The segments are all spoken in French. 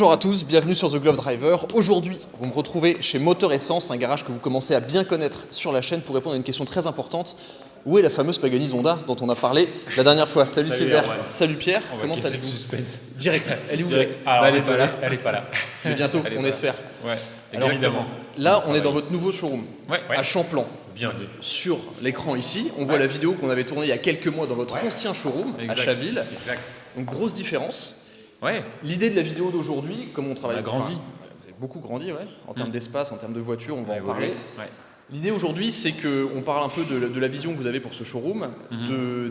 Bonjour à tous, bienvenue sur The Glove Driver. Aujourd'hui, vous me retrouvez chez Moteur Essence, un garage que vous commencez à bien connaître sur la chaîne pour répondre à une question très importante. Où est la fameuse Pagani Zonda dont on a parlé la dernière fois? Salut Sylvain, salut Pierre, comment allez-vous? Suspense. Direct, elle est où? Alors, elle est pas là. Mais bientôt, on espère. Ouais, Alors, évidemment. Là, on est dans votre nouveau showroom, Ouais. à Champlan. Bienvenue. Sur l'écran ici, on voit la vidéo qu'on avait tournée il y a quelques mois dans votre ancien showroom Exact. à Chaville. Exact. Donc grosse différence. Ouais. L'idée de la vidéo d'aujourd'hui, comme on travaille... On a grandi. Vous avez beaucoup grandi, ouais. En termes d'espace, en termes de voiture, on va en Évolué. parler. Ouais. L'idée aujourd'hui, c'est qu'on parle un peu de la vision que vous avez pour ce showroom,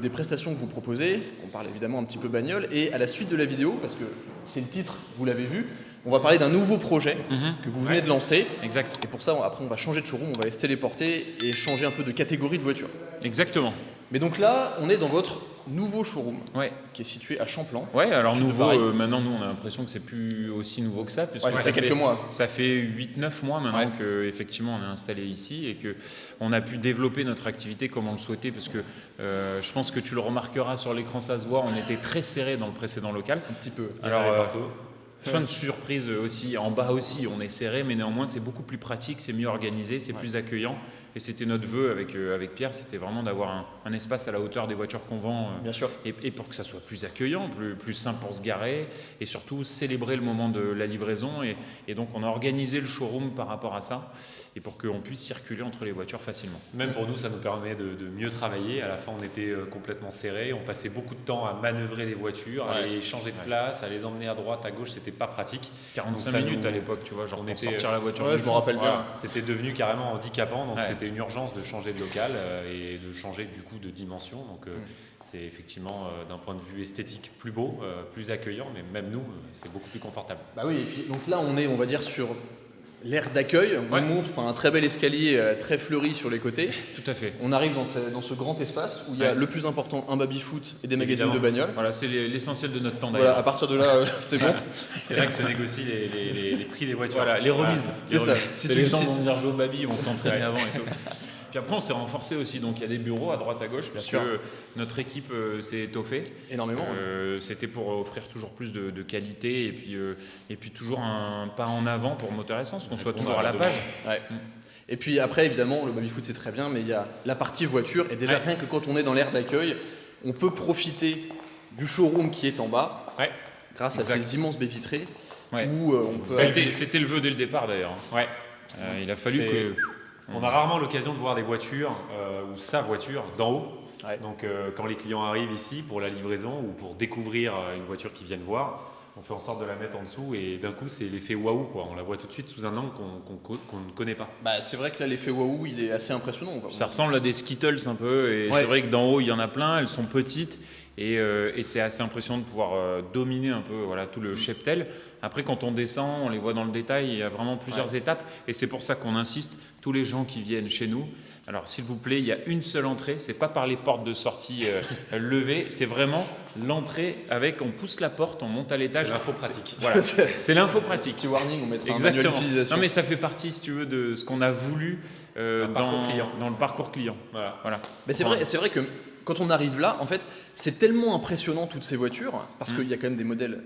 des prestations que vous proposez, on parle évidemment un petit peu bagnole, et à la suite de la vidéo, parce que c'est le titre, vous l'avez vu, on va parler d'un nouveau projet que vous venez de lancer. Exact. Et pour ça, après, on va changer de showroom, on va aller se téléporter et changer un peu de catégorie de voiture. Exactement. Mais donc là, on est dans votre nouveau showroom, Ouais. qui est situé à Champlan. Ouais, alors Sud de nouveau, Paris. maintenant nous on a l'impression que c'est plus aussi nouveau que ça. Puisque Ouais, ça fait quelques mois. Ça fait 8-9 mois maintenant Ouais. qu'effectivement on est installé ici et qu'on a pu développer notre activité comme on le souhaitait. Parce que je pense que tu le remarqueras sur l'écran, ça se voit, on était très serré dans le précédent local. Un petit peu. Alors, fin de surprise aussi, en bas aussi, on est serré, mais néanmoins c'est beaucoup plus pratique, c'est mieux organisé, c'est plus accueillant. Et c'était notre vœu avec Pierre, c'était vraiment d'avoir un espace à la hauteur des voitures qu'on vend. Bien sûr. Et pour que ça soit plus accueillant, plus simple pour se garer, et surtout célébrer le moment de la livraison. Et donc on a organisé le showroom par rapport à ça, et pour qu'on puisse circuler entre les voitures facilement. Même pour nous, ça nous permet de mieux travailler. À la fin, on était complètement serrés. On passait beaucoup de temps à manœuvrer les voitures, à les changer de place, à les emmener à droite, à gauche. C'était pas pratique. 45 Donc, minutes à l'époque, tu vois, genre on pour était- sortir la voiture. Ouais, du je me fond. rappelle bien. Voilà, c'était devenu carrément handicapant. Donc Ouais. c'était une urgence de changer de local et de changer du coup de dimension. Donc c'est effectivement d'un point de vue esthétique plus beau, plus accueillant. Mais même nous, c'est beaucoup plus confortable. Bah oui, et puis donc là, on est, on va dire, sur l'aire d'accueil. On Ouais. monte par un très bel escalier très fleuri sur les côtés. Tout à fait. On arrive dans ce grand espace où il y a Ouais. le plus important, un baby-foot et des magazines Évidemment. de bagnole. Voilà, c'est l'essentiel de notre temps Voilà, d'ailleurs. à partir de là, c'est bon. C'est là que se négocient les prix des voitures. Voilà, les remises. C'est ça. Si tu les dis- gens si- vont venir jouer au baby, ils vont s'entraîner avant et tout. Puis après, on s'est renforcé aussi. Donc, il y a des bureaux à droite, à gauche, parce sûr. que notre équipe s'est étoffée. Énormément. C'était pour offrir toujours plus de qualité et puis toujours un pas en avant pour Moteur Essence, qu'on soit toujours à la page. Ouais. Et puis après, évidemment, le baby-foot, c'est très bien, mais il y a la partie voiture. Et déjà, Ouais. rien que quand on est dans l'aire d'accueil, on peut profiter du showroom qui est en bas, Ouais. grâce à Exact. ces immenses baies vitrées, Ouais. où on peut... C'était le vœu dès le départ d'ailleurs. Ouais. Il a fallu C'est- que. On a rarement l'occasion de voir des voitures ou sa voiture d'en haut. Ouais. Donc quand les clients arrivent ici pour la livraison ou pour découvrir une voiture qu'ils viennent voir, on fait en sorte de la mettre en dessous et d'un coup c'est l'effet waouh quoi. On la voit tout de suite sous un angle qu'on ne connaît pas. Bah, c'est vrai que là, l'effet waouh, il est assez impressionnant. Ça ressemble à des Skittles un peu, et Ouais. c'est vrai que d'en haut il y en a plein, elles sont petites, et c'est assez impressionnant de pouvoir dominer un peu voilà, tout le cheptel. Après quand on descend, on les voit dans le détail, il y a vraiment plusieurs étapes, et c'est pour ça qu'on insiste, tous les gens qui viennent chez nous, alors s'il vous plaît, il y a une seule entrée, c'est pas par les portes de sortie levées, c'est vraiment l'entrée avec, on pousse la porte, on monte à l'étage. C'est l'info pratique. Voilà, C'est- c'est l'info pratique. Petit warning, on mettra un manuel Exactement. d'utilisation. Non mais ça fait partie, si tu veux, de ce qu'on a voulu parcours client. dans le parcours client. Voilà. Mais c'est vrai que quand on arrive là, en fait, c'est tellement impressionnant toutes ces voitures, parce qu'il y a quand même des modèles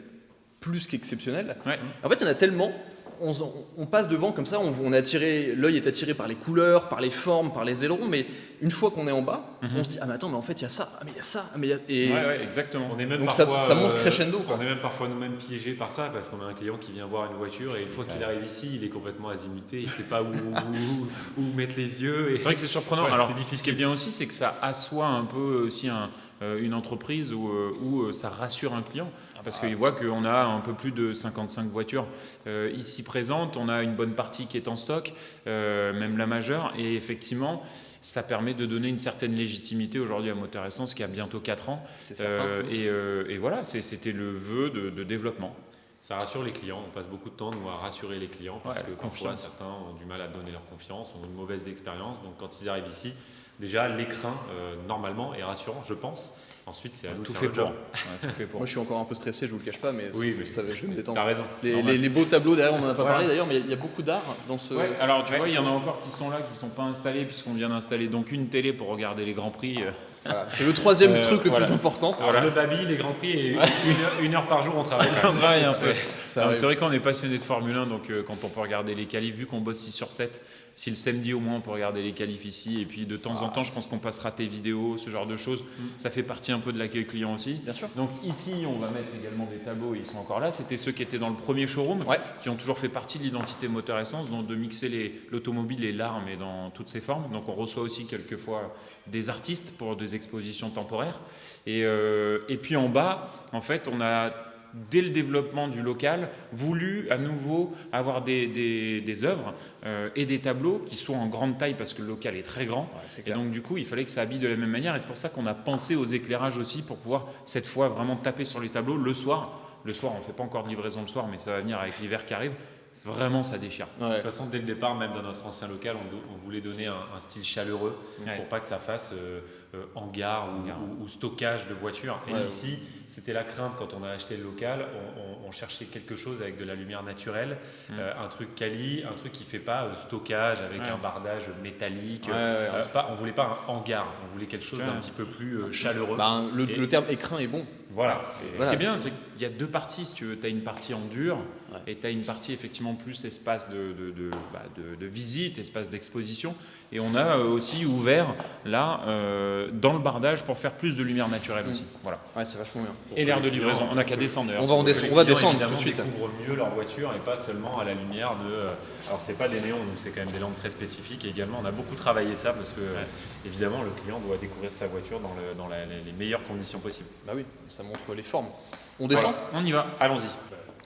plus qu'exceptionnels. Ouais. En fait, il y en a tellement, on passe devant comme ça, on est attiré, l'œil est attiré par les couleurs, par les formes, par les ailerons, mais une fois qu'on est en bas, on se dit ah mais attends, mais en fait il y a ça, ah mais il y a ça, ah mais il y a... Et Ouais, exactement. On est même donc ça parfois, monte crescendo quoi. On est même parfois nous-mêmes piégés par ça parce qu'on a un client qui vient voir une voiture et une fois qu'il arrive ici, il est complètement azimuté, il ne sait pas où mettre les yeux. Et C'est vrai que c'est surprenant. Ouais, Alors, c'est ce qui difficile. est bien aussi, c'est que ça assoit un peu aussi une entreprise où ça rassure un client. Parce qu'il voit qu'on a un peu plus de 55 voitures ici présentes, on a une bonne partie qui est en stock, même la majeure, et effectivement, ça permet de donner une certaine légitimité aujourd'hui à Moteur Essence qui a bientôt 4 ans. C'est certain. Et voilà, c'était le vœu de développement. Ça rassure les clients. On passe beaucoup de temps nous à rassurer les clients parce Ouais, que parfois confiance. certains ont du mal à donner leur confiance, ont une mauvaise expérience. Donc quand ils arrivent ici, déjà l'écran normalement est rassurant, je pense. Ensuite, c'est à nous Tout de fait faire le pour. job. Ouais, tout fait pour. Moi je suis encore un peu stressé, je vous le cache pas, mais Oui, ça, mais je vais me détendre. T'as raison. Les beaux tableaux derrière, on en a pas Voilà. parlé d'ailleurs, mais il y a beaucoup d'art dans ce... Ouais, alors tu vois, il y en a encore qui sont là, qui ne sont pas installés, puisqu'on vient d'installer donc une télé pour regarder les Grands Prix. Voilà. C'est le troisième truc le voilà. plus important. Alors, le baby, les grands prix et une heure par jour on travaille. On travaille un peu. arrive. C'est vrai qu'on est passionné de Formule 1, donc quand on peut regarder les qualifs, vu qu'on bosse 6 sur 7, si le samedi au moins on peut regarder les qualifs ici, et puis de temps en temps je pense qu'on passera tes vidéos, ce genre de choses, ça fait partie un peu de l'accueil client aussi. Bien sûr. Donc ici on va mettre également des tableaux, ils sont encore là, c'était ceux qui étaient dans le premier showroom, qui ont toujours fait partie de l'identité moteur essence, donc de mixer l'automobile et l'art mais dans toutes ses formes. Donc on reçoit aussi quelquefois des artistes pour des expositions temporaires. Et puis en bas, en fait, on a, dès le développement du local, voulu à nouveau avoir des œuvres et des tableaux qui soient en grande taille parce que le local est très grand. Et donc du coup, il fallait que ça habille de la même manière. Et c'est pour ça qu'on a pensé aux éclairages aussi pour pouvoir cette fois vraiment taper sur les tableaux le soir. Le soir, on ne fait pas encore de livraison le soir, mais ça va venir avec l'hiver qui arrive. Vraiment, ça déchire. De toute façon, dès le départ, même dans notre ancien local, on voulait donner un style chaleureux pour pas que ça fasse hangar ou stockage de voitures. Et ici, c'était la crainte quand on a acheté le local. On cherchait quelque chose avec de la lumière naturelle, un truc quali, un truc qui fait pas stockage avec un bardage métallique. On voulait pas un hangar, on voulait quelque chose d'un petit peu plus chaleureux. Le terme écrin est bon. Voilà. Ce qui est bien, c'est qu'il y a deux parties. Si tu veux, tu as une partie en dur et tu as une partie effectivement plus espace de visite, espace d'exposition. Et on a aussi ouvert là dans le bardage pour faire plus de lumière naturelle aussi. Voilà. Ouais, c'est vachement bien. Et l'air de livraison, on n'a qu'à descendre d'ailleurs. On va descendre tout de suite. Ils découvrent mieux leur voiture et pas seulement à la lumière de. Alors c'est pas des néons, donc c'est quand même des lampes très spécifiques. Et également, on a beaucoup travaillé ça parce que évidemment le client doit découvrir sa voiture dans les meilleures conditions possibles. Bah oui, ça montre les formes. On descend ? On y va. Allons-y.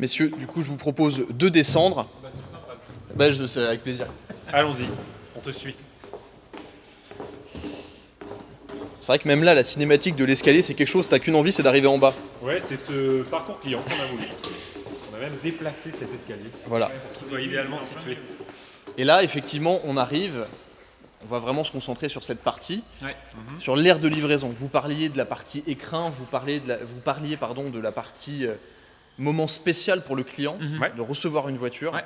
Messieurs, du coup, je vous propose de descendre. C'est sympa. C'est avec plaisir. Allons-y, on te suit. C'est vrai que même là, la cinématique de l'escalier, c'est quelque chose, t'as qu'une envie, c'est d'arriver en bas. Ouais, c'est ce parcours client qu'on a voulu. On a même déplacé cet escalier. Voilà. Pour qu'il soit idéalement situé. Et là, effectivement, on arrive, on va vraiment se concentrer sur cette partie, sur l'aire de livraison. Vous parliez de la partie écrin, vous parliez de la partie moment spécial pour le client, de recevoir une voiture.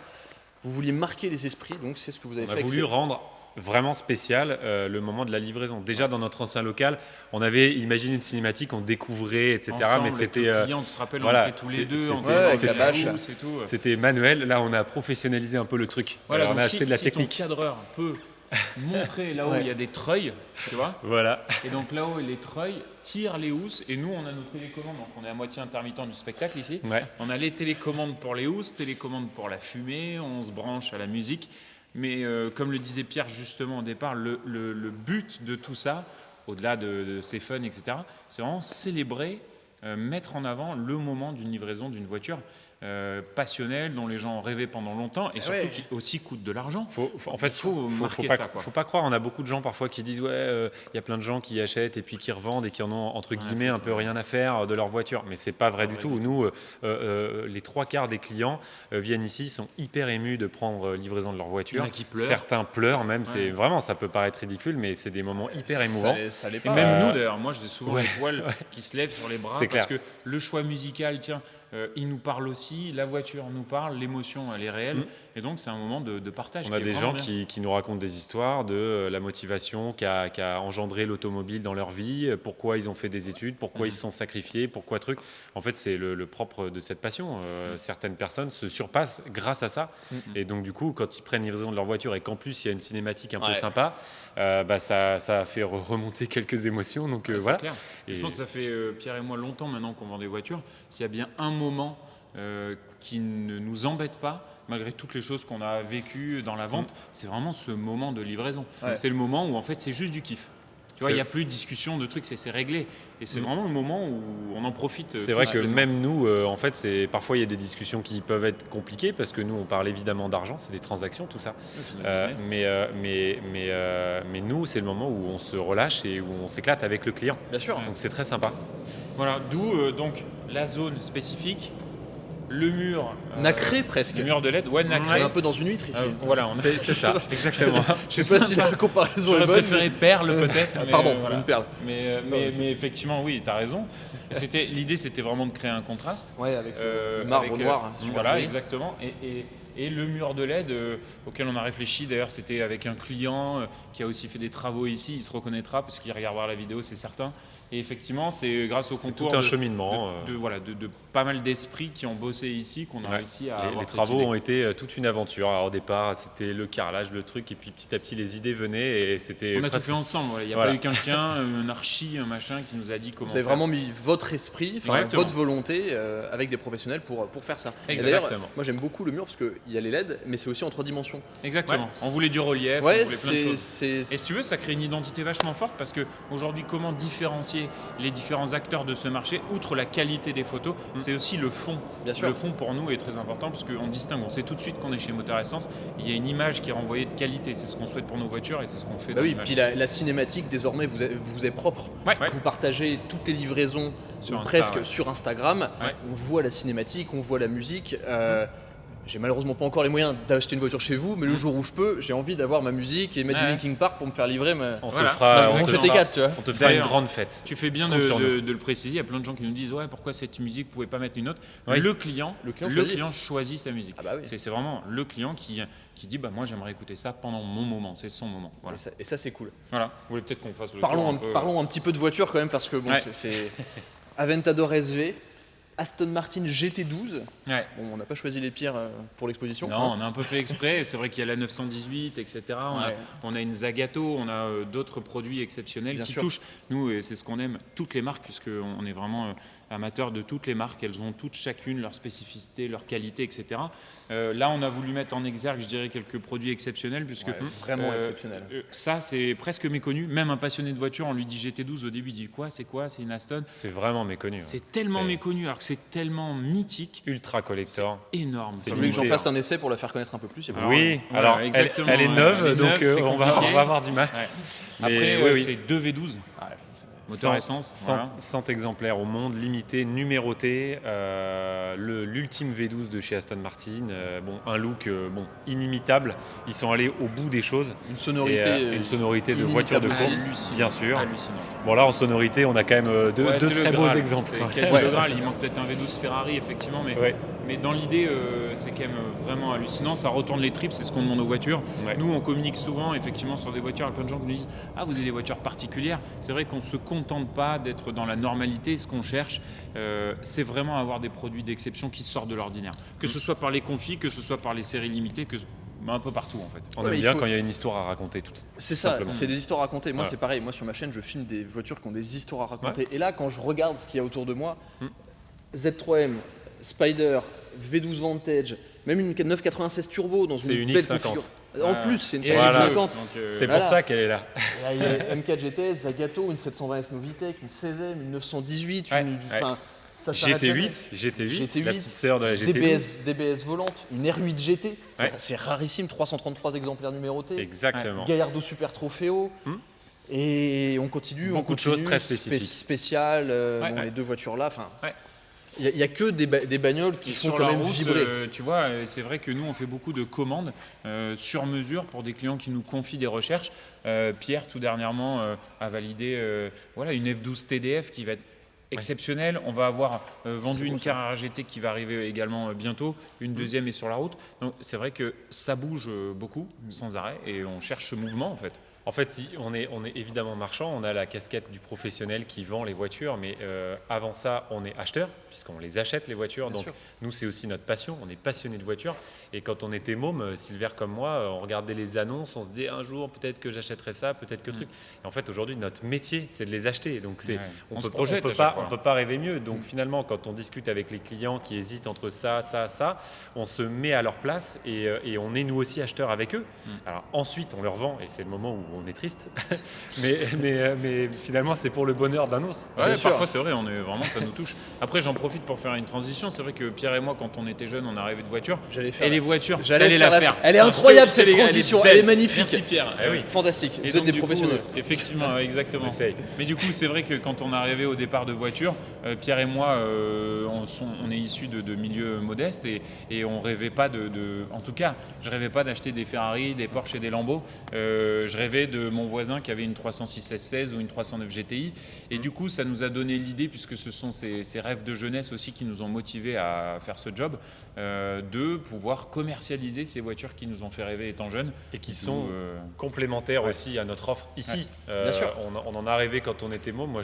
Vous vouliez marquer les esprits, donc c'est ce que vous avez fait. On a voulu rendre vraiment spécial le moment de la livraison. Déjà dans notre ancien local, on avait imaginé une cinématique, on découvrait, etc. Ensemble, mais c'était le client, tu te rappelles, on était tous les deux, avec la bâche. C'était manuel. Là, on a professionnalisé un peu le truc. Voilà, on a acheté de la technique. Si ton cadreur peut montrer là où il y a des treuils, tu vois. Voilà. Et donc là où les treuils tirent les housses, et nous on a nos télécommandes, donc on est à moitié intermittent du spectacle ici. On a les télécommandes pour les housses, télécommandes pour la fumée, on se branche à la musique. Mais comme le disait Pierre justement au départ, le but de tout ça, au-delà de ces fun, etc., c'est vraiment célébrer, mettre en avant le moment d'une livraison d'une voiture passionnelle, dont les gens ont rêvé pendant longtemps, et surtout qui aussi coûte de l'argent. En fait, faut pas croire. On a beaucoup de gens parfois qui disent y a plein de gens qui achètent et puis qui revendent et qui en ont entre guillemets un peu rien à faire de leur voiture. Mais c'est pas vrai du tout. Nous, les 3/4 des clients viennent ici, sont hyper émus de prendre livraison de leur voiture. Certains pleurent même. C'est vraiment, ça peut paraître ridicule, mais c'est des moments hyper émouvants. Ça l'est et pas. même nous d'ailleurs, moi j'ai souvent les poils qui se lèvent sur les bras parce clair. que le choix musical, il nous parle aussi, la voiture nous parle, l'émotion elle est réelle, et donc c'est un moment de partage. On a des gens qui nous racontent des histoires de la motivation qu'a engendré l'automobile dans leur vie, pourquoi ils ont fait des études, pourquoi ils se sont sacrifiés, pourquoi truc. En fait, c'est le propre de cette passion. Certaines personnes se surpassent grâce à ça, et donc du coup, quand ils prennent livraison de leur voiture et qu'en plus il y a une cinématique un peu sympa, ça a fait remonter quelques émotions. Donc voilà. Clair. Et je pense que ça fait Pierre et moi longtemps maintenant qu'on vend des voitures. S'il y a bien un moment qui ne nous embête pas, malgré toutes les choses qu'on a vécues dans la vente, c'est vraiment ce moment de livraison. C'est le moment où en fait c'est juste du kiff. Tu vois, il n'y a plus de discussion de trucs, c'est réglé. Et c'est vraiment le moment où on en profite. C'est vrai que même nous, en fait, parfois il y a des discussions qui peuvent être compliquées parce que nous, on parle évidemment d'argent, c'est des transactions, tout ça. Mais nous, c'est le moment où on se relâche et où on s'éclate avec le client. Bien sûr. Donc c'est très sympa. Voilà, d'où donc la zone spécifique. Le mur nacré presque. Le mur de LED, nacré. On est un peu dans une huître ici. Voilà, c'est ça, exactement. Je sais pas si la comparaison est bonne. J'aurais préféré perle peut-être. Pardon, une perle. Mais effectivement, oui, tu as raison. L'idée, c'était vraiment de créer un contraste. Avec marbre noir. Voilà, joli. exactement. Et le mur de LED auquel on a réfléchi, d'ailleurs, c'était avec un client qui a aussi fait des travaux ici. Il se reconnaîtra parce qu'il regardera la vidéo, c'est certain. Et effectivement, c'est grâce au concours tout un cheminement de pas mal d'esprits qui ont bossé ici qu'on a réussi à avoir les cette travaux idée. ont été toute une aventure. Alors, au départ, c'était le carrelage, le truc, et puis petit à petit, les idées venaient et c'était. On a tout fait ensemble. Il n'y a pas eu quelqu'un, un archi, un machin qui nous a dit comment. Vous avez vraiment mis votre esprit, votre volonté avec des professionnels pour faire ça. Exactement. Et d'ailleurs, moi j'aime beaucoup le mur parce qu'il y a les LED, mais c'est aussi en 3 dimensions. Exactement. On voulait du relief, on voulait plein de choses. Et si tu veux, ça crée une identité vachement forte parce qu'aujourd'hui, comment différencier les différents acteurs de ce marché, outre la qualité des photos, c'est aussi le fond. Bien sûr. Le fond pour nous est très important parce qu'on distingue, on sait tout de suite qu'on est chez Moteur Essence, il y a une image qui est renvoyée de qualité, c'est ce qu'on souhaite pour nos voitures et c'est ce qu'on fait dans l'image. Puis la cinématique désormais vous est propre. Vous partagez toutes les livraisons sur Instagram, on voit la cinématique, on voit la musique. J'ai malheureusement pas encore les moyens d'acheter une voiture chez vous, mais le jour où je peux, j'ai envie d'avoir ma musique et mettre du Linkin Park pour me faire livrer on te fera une grande fête. Tu fais bien de le préciser, il y a plein de gens qui nous disent pourquoi cette musique, vous pouvez pas mettre une autre. Le client choisit sa musique. C'est vraiment le client qui dit moi j'aimerais écouter ça pendant mon moment, c'est son moment. Voilà. Et ça c'est cool. Voilà, vous voulez peut-être qu'on fasse le Parlons un petit peu de voiture quand même parce que c'est Aventador SV, Aston Martin GT12. Bon, on n'a pas choisi les pires pour l'exposition. Non, on a un peu fait exprès. C'est vrai qu'il y a la 918, etc. On a une Zagato, on a d'autres produits exceptionnels qui touchent. Nous, et c'est ce qu'on aime, toutes les marques, puisqu'on est vraiment amateurs de toutes les marques. Elles ont toutes chacune leur spécificité, leur qualité, etc. Là, on a voulu mettre en exergue, je dirais, quelques produits exceptionnels, puisque vraiment exceptionnels. Ça, c'est presque méconnu. Même un passionné de voiture, on lui dit GT12 au début, il dit quoi ? C'est quoi ? C'est une Aston ? C'est vraiment méconnu. C'est tellement méconnu, alors que c'est tellement mythique. Ultra collector. C'est énorme. Vous voulez que j'en fasse un essai pour la faire connaître un peu plus ? Alors exactement. Elle est neuve, donc on va avoir du mal. Après, c'est 2 V12. Moteur essence, 100 exemplaires au monde, limité, numéroté, l'ultime V12 de chez Aston Martin, un look inimitable. Ils sont allés au bout des choses. Une sonorité de voiture de course, bien sûr. Hallucinant. Bon là en sonorité, on a quand même deux très beaux exemples. C'est quasi le Graal. Il manque peut-être un V12 Ferrari effectivement, mais dans l'idée, c'est quand même vraiment hallucinant. Ça retourne les tripes, c'est ce qu'on demande aux voitures. Nous, on communique souvent effectivement sur des voitures. Il y a plein de gens qui nous disent vous avez des voitures particulières. C'est vrai qu'on se contente pas d'être dans la normalité. Ce qu'on cherche, c'est vraiment avoir des produits d'exception qui sortent de l'ordinaire. Que ce soit par les confis, que ce soit par les séries limitées, un peu partout en fait. On aime bien quand il y a une histoire à raconter. C'est ça, c'est des histoires à raconter. Moi c'est pareil, moi sur ma chaîne je filme des voitures qui ont des histoires à raconter. Et là quand je regarde ce qu'il y a autour de moi, Z3M, Spider, V12 Vantage, même une 996 Turbo dans une belle configuration. En plus, c'est une 50. C'est pour ça qu'elle est là. Il y a M4 GTS, Zagato, une 720S Novitec, une 16M, une 918, GT8, la petite sœur de la GT12. DBS volante, une R8 GT, c'est rarissime, 333 exemplaires numérotés. Exactement. Gallardo Super Trofeo. Et on continue. Beaucoup de choses très spécifiques. Spéciales, les deux voitures là. Il n'y a que des bagnoles qui sont quand même vibrer. Tu vois, c'est vrai que nous, on fait beaucoup de commandes sur mesure pour des clients qui nous confient des recherches. Pierre, tout dernièrement, a validé une F12 TDF qui va être exceptionnelle. On va avoir vendu une Carrera GT qui va arriver également bientôt. Une deuxième est sur la route. Donc, c'est vrai que ça bouge beaucoup, sans arrêt, et on cherche ce mouvement, en fait. En fait, on est évidemment marchand, on a la casquette du professionnel qui vend les voitures, mais avant ça, on est acheteur, puisqu'on les achète, les voitures. Bien donc, sûr. nous, c'est aussi notre passion, on est passionné de voitures. Et quand on était môme, Silver comme moi, on regardait les annonces, on se disait un jour, peut-être que j'achèterai ça, peut-être que truc. Et en fait, aujourd'hui, notre métier, c'est de les acheter. Donc, on peut pas rêver mieux. Donc, finalement, quand on discute avec les clients qui hésitent entre ça, on se met à leur place et on est nous aussi acheteurs avec eux. Alors, ensuite, on leur vend, et c'est le moment où on est triste, mais finalement c'est pour le bonheur d'un autre. Parfois c'est vrai, ça nous touche. Après j'en profite pour faire une transition. C'est vrai que Pierre et moi quand on était jeunes on arrivait de voiture. Les voitures, j'allais la faire. Elle est incroyable cette transition, elle est magnifique. Merci Pierre. Fantastique. Vous êtes des professionnels. Effectivement, exactement. Mais du coup c'est vrai que quand on arrivait au départ de voiture, Pierre et moi on est issus de milieux modestes et on rêvait pas en tout cas je rêvais pas d'acheter des Ferrari, des Porsche et des Lambeaux. Je rêvais j'avais de mon voisin qui avait une 306 S16 ou une 309 GTI. Et du coup, ça nous a donné l'idée, puisque ce sont ces rêves de jeunesse aussi qui nous ont motivés à faire ce job, de pouvoir commercialiser ces voitures qui nous ont fait rêver étant jeunes. Et qui sont complémentaires aussi à notre offre ici. Bien sûr. On en a rêvé quand on était môme. Moi,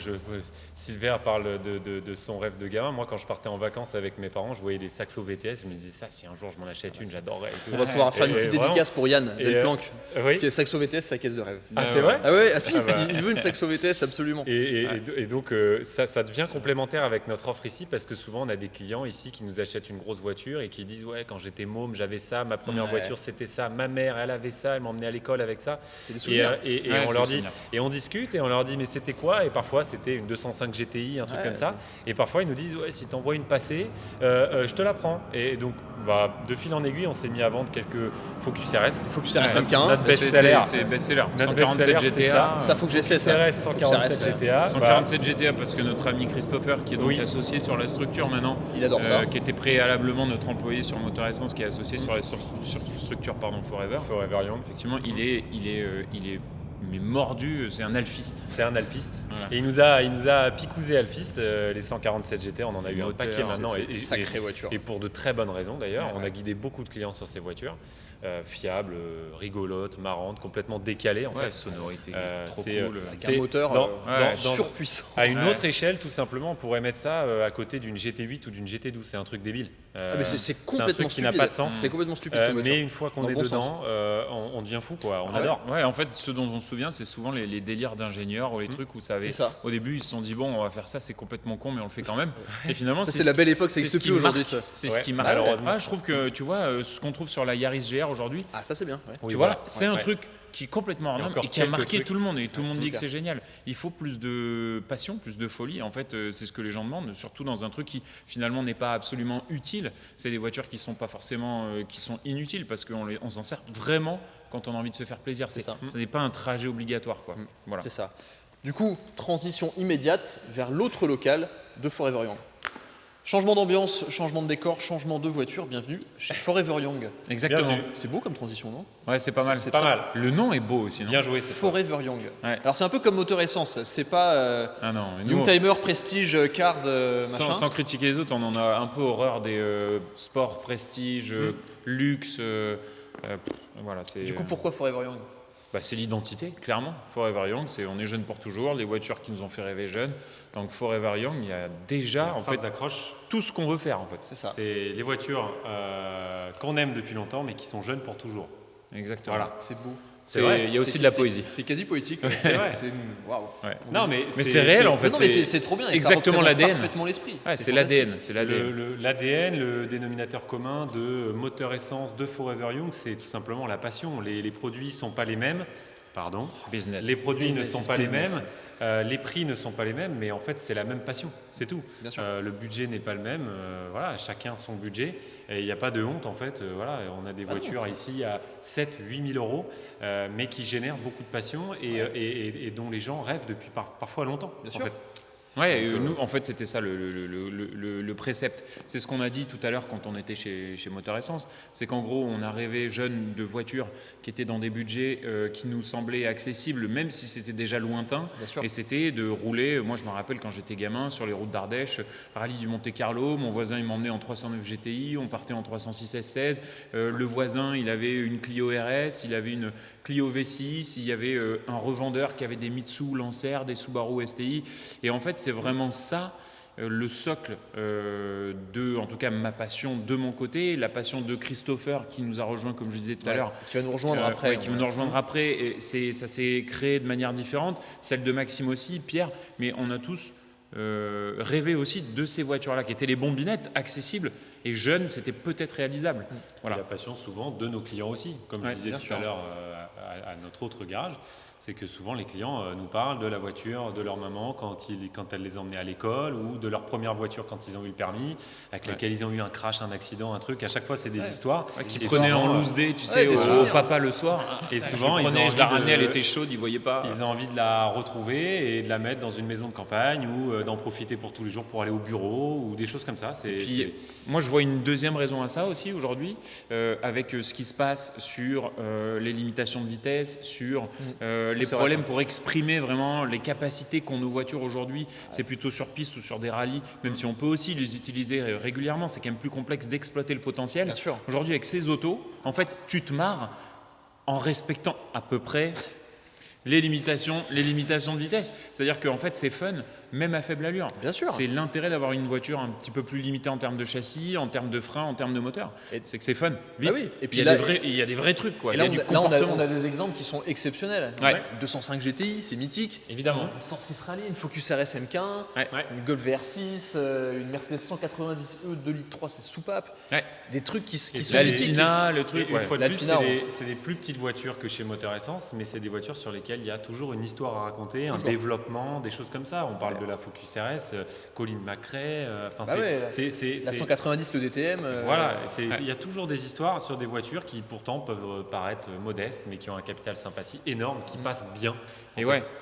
Silver parle de son rêve de gamin. Moi, quand je partais en vacances avec mes parents, je voyais des Saxo VTS. Je me disais, ça, si un jour je m'en achète une, j'adorerais. On va pouvoir faire une petite dédicace pour Yann Delplanque, oui. qui est Saxo VTS, sa caisse de rêve. Ah, c'est vrai? Ah ouais, si, il veut une Saxo VTS absolument. Et donc, ça devient complémentaire avec notre offre ici, parce que souvent, on a des clients ici qui nous achètent une grosse voiture et qui disent, ouais, quand j'étais môme, j'avais ça, ma première voiture, c'était ça, ma mère, elle avait ça, elle m'emmenait à l'école avec ça. C'est des souvenirs. Et on leur dit, et on discute et on leur dit, mais c'était quoi? Et parfois, c'était une 205 GTI, un truc comme ça. Et parfois, ils nous disent, ouais, si t'envoies une passée, je te la prends. Et donc, de fil en aiguille, on s'est mis à vendre quelques Focus RS. Focus RS MK1. Notre best-seller. C'est best-seller. Notre 147 best-seller, c'est GTA. Ça, faut que j'essaie ça. RS 147 GTA. 147 GTA parce que notre ami Christopher, qui est donc associé sur la structure maintenant, il adore ça. qui était préalablement notre employé sur Moteur Essence, qui est associé sur la structure Forever Young. Effectivement, il est mais mordu, c'est un alphiste. C'est un alphiste. Voilà. Et il nous a picousé alphiste, les 147 GT, on en a eu un paquet maintenant. C'est sacrée voiture. Et pour de très bonnes raisons d'ailleurs. On a guidé beaucoup de clients sur ces voitures. Fiables, rigolotes, marrantes, complètement décalées en fait. Sonorité, trop c'est, cool. Avec un moteur surpuissant. À une autre échelle, tout simplement, on pourrait mettre ça à côté d'une GT8 ou d'une GT12. C'est un truc débile. Mais c'est complètement un truc qui n'a pas de sens. C'est complètement stupide comme voiture. Mais une fois qu'on est dedans, on devient fou, quoi. On adore. Ouais, en fait, ce dont on se souvient, c'est souvent les délires d'ingénieurs ou les trucs où ça avait. Au début, ils se sont dit bon, on va faire ça, c'est complètement con, mais on le fait quand même. Et finalement, c'est la belle époque, ça n'existe plus aujourd'hui. C'est ce qui marche. Malheureusement, je trouve que tu vois ce qu'on trouve sur la Yaris GR aujourd'hui. Ah, ça c'est bien. Tu vois, c'est un truc qui est complètement random et qui a marqué trucs. tout le monde. Et tout le monde dit que c'est génial. Il faut plus de passion, plus de folie. En fait, c'est ce que les gens demandent, surtout dans un truc qui finalement n'est pas absolument utile. C'est des voitures qui sont pas forcément, qui sont inutiles parce qu'on s'en sert vraiment quand on a envie de se faire plaisir. Ça n'est pas un trajet obligatoire, quoi. Voilà. C'est ça. Du coup, transition immédiate vers l'autre local de Forever Young. Changement d'ambiance, changement de décor, changement de voiture, bienvenue chez Forever Young. Exactement. Bienvenue. C'est beau comme transition, non? Ouais, c'est pas mal. C'est pas mal. Le nom est beau aussi, non? Bien joué. Forever Young. Ouais. Alors c'est un peu comme Moteur Essence, c'est pas Youngtimer, Prestige, Cars, machin. Sans critiquer les autres, on en a un peu horreur des sports, prestige, luxe. Voilà, Du coup, pourquoi Forever Young? C'est l'identité, clairement. Forever Young, on est jeune pour toujours, les voitures qui nous ont fait rêver jeunes. Donc Forever Young, il y a déjà en fait d'accroche. Tout ce qu'on veut faire en fait. C'est ça. C'est les voitures qu'on aime depuis longtemps, mais qui sont jeunes pour toujours. Exactement. Voilà. C'est beau. C'est vrai. Il y a aussi de la poésie. C'est quasi poétique. C'est vrai. Waouh. Ouais. Non, mais c'est réel en fait. Non, mais c'est trop bien. Exactement l'ADN. Parfaitement l'esprit. Ouais, c'est l'ADN. L'ADN, le dénominateur commun de Moteur Essence, de Forever Young, c'est tout simplement la passion. Les produits ne sont pas les mêmes. Pardon. Business. Les produits ne sont pas les business. mêmes. Les prix ne sont pas les mêmes, mais en fait, c'est la même passion. C'est tout. Bien sûr. Le budget n'est pas le même. Voilà, chacun son budget. Et il n'y a pas de honte, en fait. Voilà, on a des voitures ici à 7 000 – 8 000 euros, mais qui génèrent beaucoup de passion et dont les gens rêvent depuis parfois longtemps. Bien en sûr. fait. Ouais, nous, en fait, c'était ça le précepte. C'est ce qu'on a dit tout à l'heure quand on était chez Moteur Essence. C'est qu'en gros, on a rêvé jeune de voitures qui étaient dans des budgets qui nous semblaient accessibles, même si c'était déjà lointain. Et c'était de rouler. Moi, je me rappelle quand j'étais gamin sur les routes d'Ardèche, rallye du Monte-Carlo. Mon voisin, il m'emmenait en 309 GTI. On partait en 306 S16. Le voisin, il avait une Clio RS. Il avait une Clio V6. Il y avait un revendeur qui avait des Mitsu Lancer, des Subaru STI. Et en fait, c'est vraiment ça le socle de, en tout cas, ma passion de mon côté, la passion de Christopher qui nous a rejoint, comme je disais tout à l'heure. Qui va nous rejoindre après. Qui va nous rejoindre après. Et ça s'est créé de manière différente. Celle de Maxime aussi, Pierre. Mais on a tous rêvé aussi de ces voitures-là, qui étaient les bombinettes accessibles. Et jeunes, c'était peut-être réalisable. Voilà. Et la passion souvent de nos clients aussi. Comme je disais tout à l'heure à notre autre garage. C'est que souvent les clients nous parlent de la voiture de leur maman quand elle les emmenait à l'école ou de leur première voiture quand ils ont eu le permis, avec laquelle ils ont eu un crash, un accident, un truc. À chaque fois, c'est des histoires. Qui prenaient en loose day, tu sais, au papa le soir. Et souvent, je la ramenais, elle était chaude, ils ne voyaient pas. Ils ont envie de la retrouver et de la mettre dans une maison de campagne ou d'en profiter pour tous les jours pour aller au bureau ou des choses comme ça. Moi, je vois une deuxième raison à ça aussi aujourd'hui, avec ce qui se passe sur les limitations de vitesse, sur les problèmes pour exprimer vraiment les capacités qu'ont nos voitures aujourd'hui, c'est plutôt sur piste ou sur des rallyes, même si on peut aussi les utiliser régulièrement, c'est quand même plus complexe d'exploiter le potentiel. Bien sûr. Aujourd'hui, avec ces autos, en fait, tu te marres en respectant à peu près les limitations de vitesse. C'est-à-dire qu'en fait, c'est fun, même à faible allure. Bien sûr. C'est l'intérêt d'avoir une voiture un petit peu plus limitée en termes de châssis, en termes de frein, en termes de moteur. C'est que c'est fun, vite. Ah oui. Et puis il y a des vrais trucs, quoi. Et là, on a des exemples qui sont exceptionnels. Ouais. 205 GTI, c'est mythique. Évidemment. Une 106 Rally, une Focus RS MK1, une Golf VR6, une Mercedes 190e 2 litres 3, c'est soupape. Ouais. Des trucs qui sont mythiques. L'Alpina, le truc. Une fois de plus, L'Alpina, c'est des plus petites voitures que chez Moteur Essence, mais c'est des voitures sur lesquelles il y a toujours une histoire à raconter, un développement, des choses comme ça. On parle de la Focus RS, Colin McRae, la 190, le DTM. Voilà, il y a toujours des histoires sur des voitures qui pourtant peuvent paraître modestes, mais qui ont un capital sympathie énorme, qui passent bien.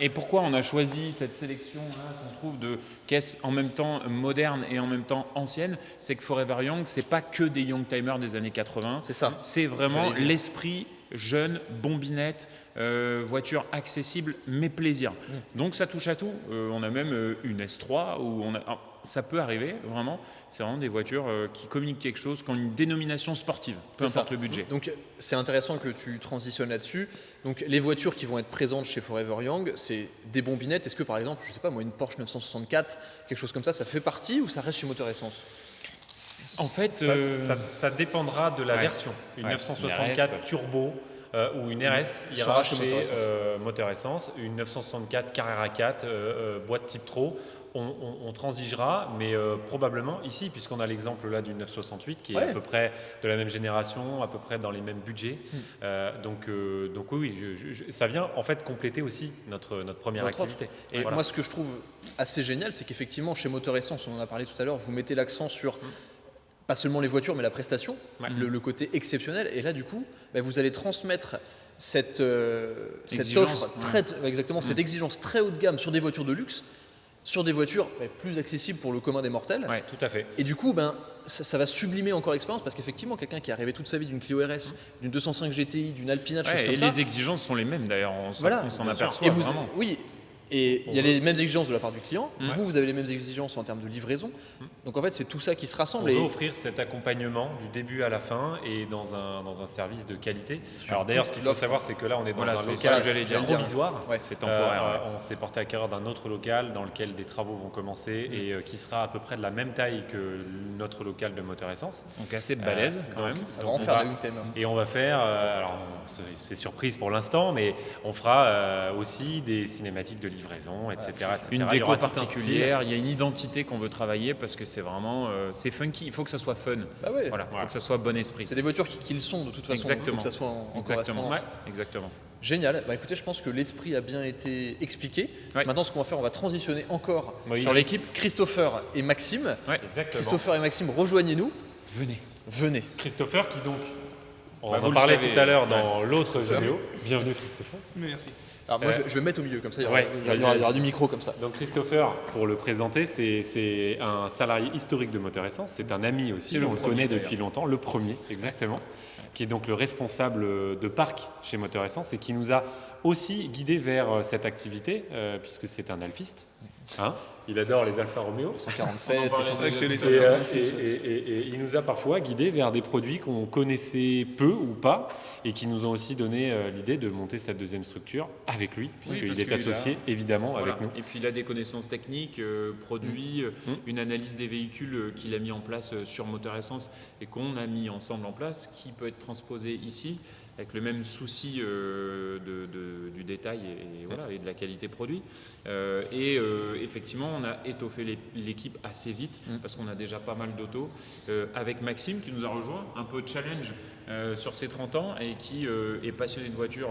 Et pourquoi on a choisi cette sélection-là qu'on trouve de caisses en même temps modernes et en même temps anciennes? C'est que Forever Young, c'est pas que des Youngtimers des années 80. C'est ça. C'est vraiment l'esprit jeune, bombinette, voiture accessible, mais plaisir. Donc ça touche à tout. On a même une S3 où ça peut arriver, vraiment. C'est vraiment des voitures qui communiquent quelque chose, qui ont une dénomination sportive, peu importe le budget. Donc c'est intéressant que tu transitionnes là-dessus. Donc les voitures qui vont être présentes chez Forever Young, c'est des bombinettes. Est-ce que par exemple, je sais pas moi, une Porsche 964, quelque chose comme ça fait partie ou ça reste chez Moteur Essence? En fait, ça dépendra de la version. Une 964 turbo ou une RS ira chez Moteur Essence. Une 964 Carrera 4 boîte type Tro, on transigera, mais probablement ici, puisqu'on a l'exemple là d'une 968 qui est à peu près de la même génération, à peu près dans les mêmes budgets. Donc oui, ça vient en fait compléter aussi notre première activité. Et moi, ce que je trouve assez génial, c'est qu'effectivement, chez Moteur Essence, on en a parlé tout à l'heure, vous mettez l'accent sur pas seulement les voitures, mais la prestation, le côté exceptionnel. Et là, du coup, vous allez transmettre cette offre, cette exigence très haut de gamme sur des voitures de luxe, sur des voitures plus accessibles pour le commun des mortels. Oui, tout à fait. Et du coup, ça va sublimer encore l'expérience parce qu'effectivement, quelqu'un qui a rêvé toute sa vie d'une Clio RS, d'une 205 GTI, d'une Alpina, de choses comme ça. Et les exigences sont les mêmes d'ailleurs, on s'en aperçoit vraiment. Oui. Et il y a les mêmes exigences de la part du client. Vous avez les mêmes exigences en termes de livraison. Donc en fait, c'est tout ça qui se rassemble. On veut offrir cet accompagnement du début à la fin et dans un service de qualité. Alors d'ailleurs, ce qu'il faut savoir, c'est que là, on est dans un local provisoire. C'est temporaire. On s'est porté à cœur d'un autre local dans lequel des travaux vont commencer et qui sera à peu près de la même taille que notre local de Moteur Essence. Donc assez balèze quand même. Ça va en faire une thème. Et on va faire, alors c'est surprise pour l'instant, mais on fera aussi des cinématiques de livraison, etc. Une déco particulière, il y a une identité qu'on veut travailler parce que c'est vraiment c'est funky, il faut que ça soit fun. Il faut que ça soit bon esprit. C'est des voitures qui le sont de toute façon, il faut que ça soit en correspondance. Exactement. Génial. Écoutez, je pense que l'esprit a bien été expliqué. Maintenant, ce qu'on va faire, on va transitionner encore sur l'équipe. Christopher et Maxime. Christopher et Maxime, rejoignez-nous. Venez. Christopher qui donc, on en parlait tout à l'heure dans l'autre vidéo. Bienvenue Christopher. Merci. Alors moi, je vais me mettre au milieu, comme ça, il y aura du micro comme ça. Donc Christopher, pour le présenter, c'est un salarié historique de Moteur Essence. C'est un ami aussi, on le connaît depuis longtemps, le premier, exactement, qui est donc le responsable de parc chez Moteur Essence et qui nous a aussi guidés vers cette activité, puisque c'est un alphiste. Il adore les Alfa Romeo. 147, et il nous a parfois guidés vers des produits qu'on connaissait peu ou pas et qui nous ont aussi donné l'idée de monter cette deuxième structure avec lui, puisqu'il est associé évidemment avec nous. Et puis il a des connaissances techniques, produits, une analyse des véhicules qu'il a mis en place sur Moteur Essence et qu'on a mis ensemble en place, qui peut être transposé ici avec le même souci du détail et de la qualité produit. Effectivement, on a étoffé l'équipe assez vite parce qu'on a déjà pas mal d'autos. Avec Maxime qui nous a rejoint, un peu challenge sur ses 30 ans et qui est passionné de voiture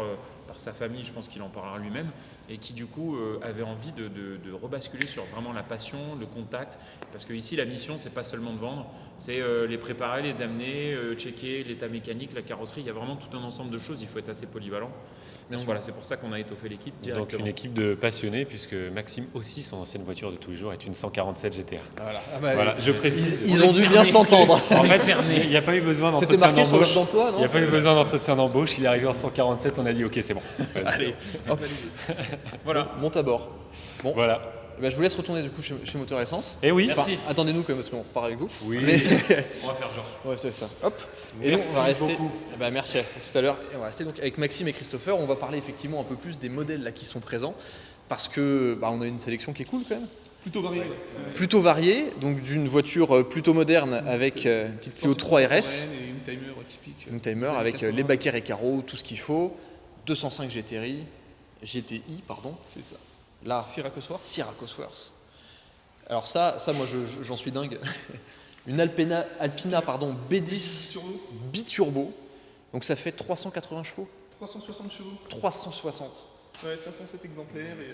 par sa famille, je pense qu'il en parlera lui-même, et qui du coup avait envie de rebasculer sur vraiment la passion, le contact, parce que ici la mission c'est pas seulement de vendre, c'est les préparer, les amener, checker l'état mécanique, la carrosserie, il y a vraiment tout un ensemble de choses, il faut être assez polyvalent. Donc voilà, c'est pour ça qu'on a étoffé l'équipe directement. Donc une équipe de passionnés, puisque Maxime aussi, son ancienne voiture de tous les jours est une 147 GTR. Voilà, je précise. Ils ont dû bien s'entendre. En fait, il n'y a pas eu besoin d'entretien d'embauche. d'emploi, non? Il n'y a pas eu besoin d'entretien d'embauche, il est arrivé en 147, on a dit ok, c'est bon. Allez, hop. Voilà. Monte à bord. Bon, Voilà. je vous laisse retourner du coup chez Moteur Essence. Et oui, Enfin, attendez-nous quand même parce qu'on repart avec vous. Oui. Mais- On va faire genre. Ouais, c'est ça. Hop. Et donc, Merci on va rester. beaucoup. Merci. À tout à l'heure. Et on va rester donc avec Maxime et Christopher. On va parler effectivement un peu plus des modèles là qui sont présents parce que on a une sélection qui est cool quand même. Plutôt varié. Plutôt variée, donc d'une voiture plutôt moderne avec une petite Clio 3 RS, Et une timer typique. une timer avec les baquets et carreaux, tout ce qu'il faut, 205 GTI, pardon. C'est ça. Là, Sierra Cosworth. Sierra Cosworth. Alors ça moi j'en suis dingue. Une Alpina B10 Turbo. biturbo. Donc ça fait 380 chevaux. 360 chevaux. 360. Ouais, 507 exemplaires et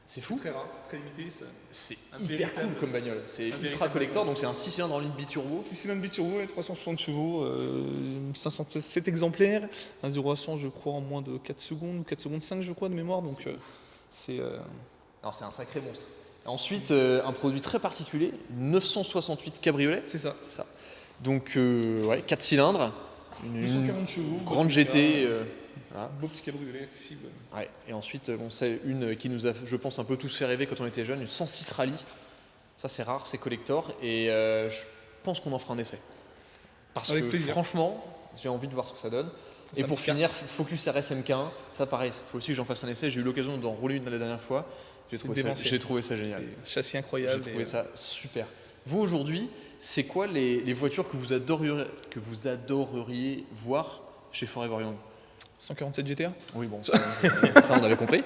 C'est fou. très rare, très limité. Ça. C'est Un hyper véritable- cool comme bagnole. C'est ultra véritable collector, donc c'est un 6 cylindres en ligne biturbo. 6 cylindres biturbo et 360 chevaux, 507 exemplaires, un 0 à 100 je crois en moins de 4 secondes, ou 4 secondes 5 je crois de mémoire, donc c'est... Alors c'est un sacré monstre. Ensuite, un produit très particulier, 968 cabriolet. c'est ça. C'est ça. Donc, 4 cylindres, une 240 chevaux. grande beau GT. petit Voilà. beau petit cabriolet accessible. Ouais. Et ensuite, c'est une qui nous a, je pense, un peu tous fait rêver quand on était jeunes, une 106 Rally. Ça, c'est rare, c'est collector. Et je pense qu'on en fera un essai. Parce Avec que plaisir. franchement, j'ai envie de voir ce que ça donne. C'est Et un pour petit finir, kart. Focus RS MK1, ça pareil, il faut aussi que j'en fasse un essai. J'ai eu l'occasion d'en rouler une la dernière fois. J'ai C'est trouvé, démentiel. j'ai trouvé ça génial. C'est châssis incroyable. J'ai trouvé et, ça super. Vous aujourd'hui, c'est quoi les voitures que vous adoreriez voir chez Forever Young? 147 GTR. Oui, bon, ça on avait compris.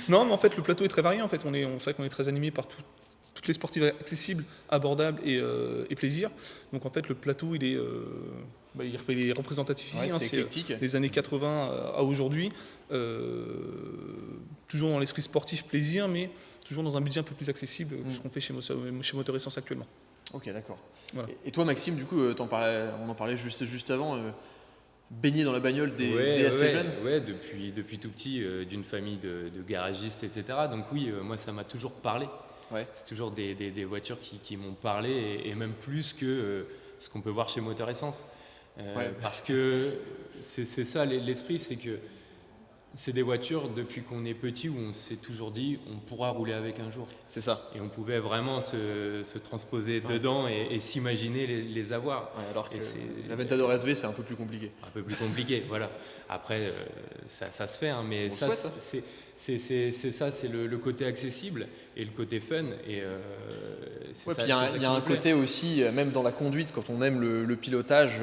Non, mais en fait, le plateau est très varié. En fait, c'est vrai qu'on est très animé par toutes les sportives accessibles, abordables et plaisir. Donc, en fait, le plateau, il est représentatif ici. Ouais, hein, c'est c'est éclectique. les années 80 à aujourd'hui. Toujours dans l'esprit sportif, plaisir, mais toujours dans un budget un peu plus accessible que ce qu'on fait chez Moteur Essence actuellement. Ok, d'accord. Voilà. Et toi, Maxime, du coup, on en parlait juste avant, baigné dans la bagnole dès Ouais, assez ouais, jeune. ouais, depuis tout petit, d'une famille de garagistes, etc. Donc oui, moi ça m'a toujours parlé. Ouais. C'est toujours des voitures qui m'ont parlé et même plus que ce qu'on peut voir chez Moteur Essence. Ouais. Parce que c'est ça l'esprit, c'est que c'est des voitures depuis qu'on est petit où on s'est toujours dit on pourra rouler avec un jour. C'est ça. Et on pouvait vraiment se transposer dedans et s'imaginer les avoir. Ouais, alors que Et c'est- l'Aventador SV, c'est un peu plus compliqué. Un peu plus compliqué, voilà. Après, ça se fait, hein, mais On ça, souhaite, hein. c'est ça, c'est le côté accessible et le côté fun. Et c'est Ouais, ça, puis il y a c'est un, ça il y qui a me un plaît. côté aussi, même dans la conduite, quand on aime le pilotage,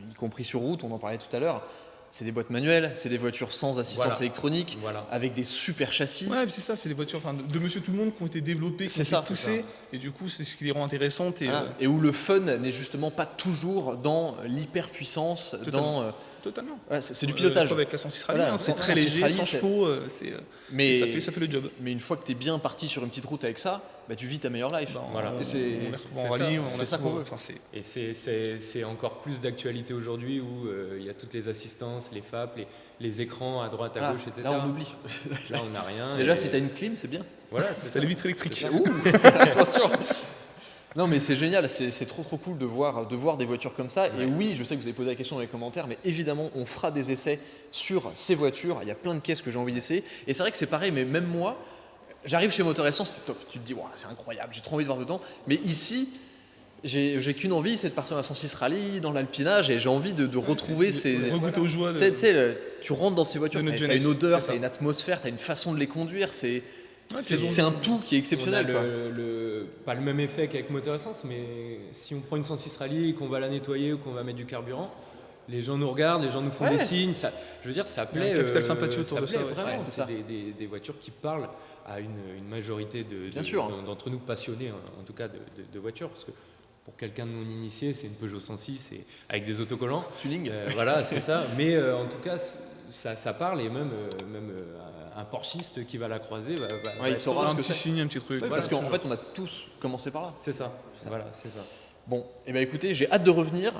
y compris sur route, on en parlait tout à l'heure, c'est des boîtes manuelles, c'est des voitures sans assistance Voilà. électronique, Voilà. avec des super châssis. Ouais, puis c'est ça, c'est des voitures de Monsieur Tout le Monde qui ont été développées, qui C'est ont ça, été poussées, et du coup, c'est ce qui les rend intéressantes. Et, Voilà. Et où le fun n'est justement pas toujours dans l'hyperpuissance, Totalement. dans... totalement. Voilà, c'est du pilotage. Avec la 106 Rally, Voilà, c'est 106 très léger, Rally, 100 c'est- chevaux, Mais, ça fait le job. mais une fois que tu es bien parti sur une petite route avec ça, bah, tu vis ta meilleure life. Voilà. On, Et c'est- on les retrouve en c'est rallye, ça, on c'est les ça retrouve- qu'on veut. enfin, c'est- Et c'est encore plus d'actualité aujourd'hui où il y a toutes les assistances, les FAP, les écrans à droite, à Voilà. gauche, etc. Là, on oublie. Là, on n'a rien. Déjà, et- si tu as une clim, c'est bien. Voilà, T'as les vitres électriques. Ouh, attention. Non mais c'est génial, c'est trop cool de voir des voitures comme ça. Et oui, je sais que vous avez posé la question dans les commentaires, mais évidemment, on fera des essais sur ces voitures. Il y a plein de caisses que j'ai envie d'essayer. Et c'est vrai que c'est pareil, mais même moi, j'arrive chez Moteur Essence, c'est top. Tu te dis, wow, c'est incroyable, j'ai trop envie de voir dedans. Mais ici, j'ai qu'une envie, c'est de partir dans la 106 Rally, dans l'alpinage, et j'ai envie de retrouver ces... Regoûter aux joies. Tu sais, tu rentres dans ces voitures, De notre t'as une jeunesse, odeur, c'est ça. t'as une atmosphère, t'as une façon de les conduire. C'est Ouais, c'est- puis c'est un tout qui est exceptionnel. On a quoi. pas le même effet qu'avec Moteur Essence, mais si on prend une 106 Rally et qu'on va la nettoyer ou qu'on va mettre du carburant, les gens nous regardent, les gens nous font Ouais. des signes. Ça, je veux dire, ça Il y a un plaît. capital sympathie autour ça de plaît ça, ouais. vraiment. Ouais, c'est ça. Des voitures qui parlent à une majorité Bien sûr. d'entre nous passionnés, en tout cas, de voitures. Parce que pour quelqu'un de non initié, c'est une Peugeot 106 et avec des autocollants. Tuning. Voilà, c'est ça. Mais en tout cas, ça parle et même un porschiste qui va la croiser va Ouais, il être saura heureux. ce un que petit c'est. signe, un petit truc. Ouais, Voilà, parce qu'en toujours. fait, on a tous commencé par là. C'est ça. Voilà, c'est ça. Bon, et ben écoutez, j'ai hâte de revenir.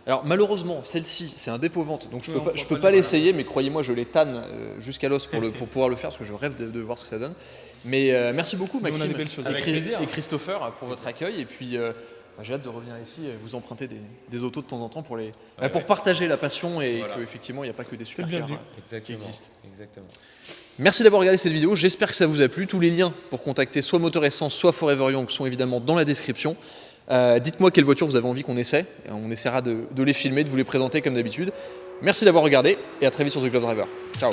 Alors malheureusement, celle-ci, c'est un dépôt-vente, donc je Oui, peux on pas, je pourra peux pas pas le l'essayer, mais croyez-moi, je les tanne jusqu'à l'os pour pouvoir le faire, parce que je rêve de voir ce que ça donne. Mais merci beaucoup, Nous, on a Maxime des belles choses. et, Avec plaisir. et Christopher pour votre accueil. Et puis J'ai hâte de revenir ici et vous emprunter des autos de temps en temps pour partager la passion et qu'effectivement il n'y a pas que des supercars qui existent. Exactement. Merci d'avoir regardé cette vidéo, j'espère que ça vous a plu. Tous les liens pour contacter soit Motor Essence, soit Forever Young sont évidemment dans la description. Dites-moi quelle voiture vous avez envie qu'on essaie, et on essaiera de les filmer, de vous les présenter comme d'habitude. Merci d'avoir regardé et à très vite sur The Glove Driver. Ciao.